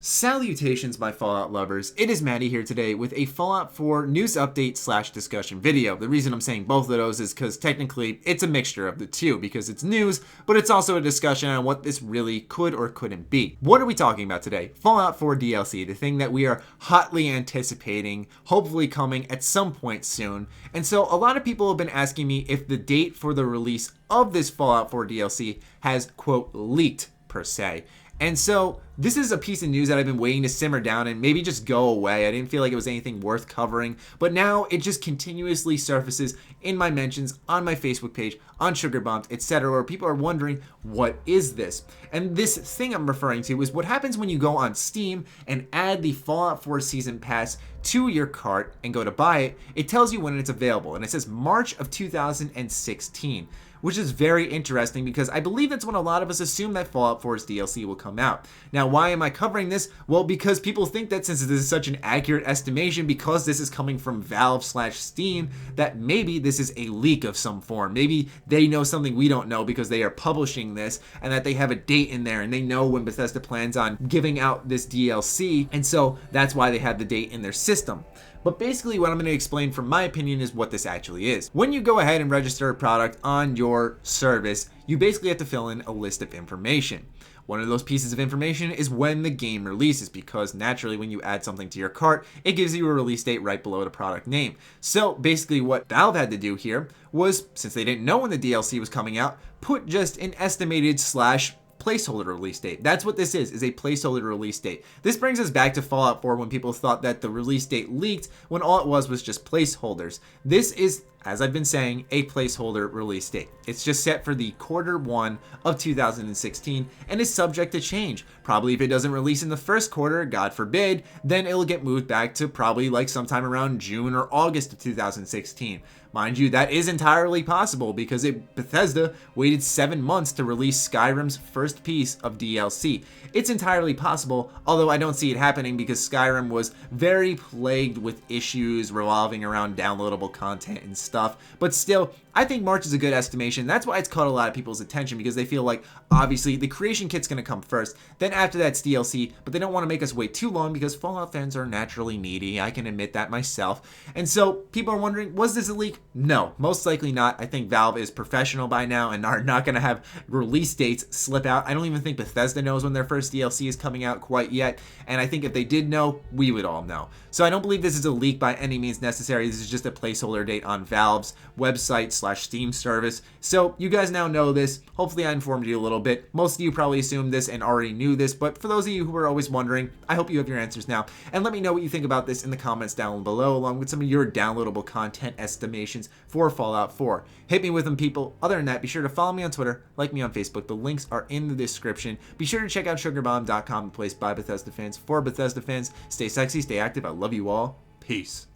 Salutations, my Fallout lovers. It is Matty here today with a Fallout 4 news update slash discussion video. The reason I'm saying both of those is because technically it's a mixture of the two because it's news, but it's also a discussion on what this really could or couldn't be. What are we talking about today? Fallout 4 DLC, the thing that we are hotly anticipating, hopefully coming at some point soon. And so a lot of people have been asking me if the date for the release of this Fallout 4 DLC has, quote, leaked per se. And so this is a piece of news that I've been waiting to simmer down and maybe just go away. I didn't feel like it was anything worth covering, but now it just continuously surfaces in my mentions, on my Facebook page, on Sugar Bombs, etc., where people are wondering, what is this? And this thing I'm referring to is what happens when you go on Steam and add the Fallout 4 Season Pass to your cart and go to buy it. It tells you when it's available, and it says March of 2016. Which is very interesting because I believe that's when a lot of us assume that Fallout 4's DLC will come out. Now, why am I covering this? Well, because people think that since this is such an accurate estimation, because this is coming from Valve/Steam, that maybe this is a leak of some form. Maybe they know something we don't know because they are publishing this, and that they have a date in there, and they know when Bethesda plans on giving out this DLC, and so that's why they have the date in their system. But basically what I'm going to explain from my opinion is what this actually is. When you go ahead and register a product on your service, you basically have to fill in a list of information. One of those pieces of information is when the game releases, because naturally when you add something to your cart, it gives you a release date right below the product name. So basically what Valve had to do here was, since they didn't know when the DLC was coming out, put just an estimated / placeholder release date. That's what this is a placeholder release date. This brings us back to Fallout 4 when people thought that the release date leaked when all it was just placeholders. This is, as I've been saying, a placeholder release date. It's just set for the Q1 of 2016 and is subject to change. Probably if it doesn't release in the first quarter, God forbid, then it'll get moved back to probably like sometime around June or August of 2016. Mind you, that is entirely possible because Bethesda waited 7 months to release Skyrim's first piece of DLC. It's entirely possible, although I don't see it happening because Skyrim was very plagued with issues revolving around downloadable content and stuff. But still, I think March is a good estimation. That's why it's caught a lot of people's attention, because they feel like obviously the creation kit's going to come first, then after that's DLC, but they don't want to make us wait too long because Fallout fans are naturally needy. I can admit that myself. And so people are wondering, was this a leak? No, most likely not. I think Valve is professional by now and are not going to have release dates slip out. I don't even think Bethesda knows when their first DLC is coming out quite yet, and I think if they did know, we would all know. So I don't believe this is a leak by any means necessary. This is just a placeholder date on Valve's website / Steam service. So you guys now know this. Hopefully I informed you a little bit. Most of you probably assumed this and already knew this, but for those of you who are always wondering, I hope you have your answers now. And let me know what you think about this in the comments down below, along with some of your downloadable content estimations for Fallout 4. Hit me with them, people. Other than that, be sure to follow me on Twitter, like me on Facebook. The links are in the description. Be sure to check out sugarbomb.com, the place by Bethesda fans for Bethesda fans. Stay sexy, stay active. I love you all. Peace.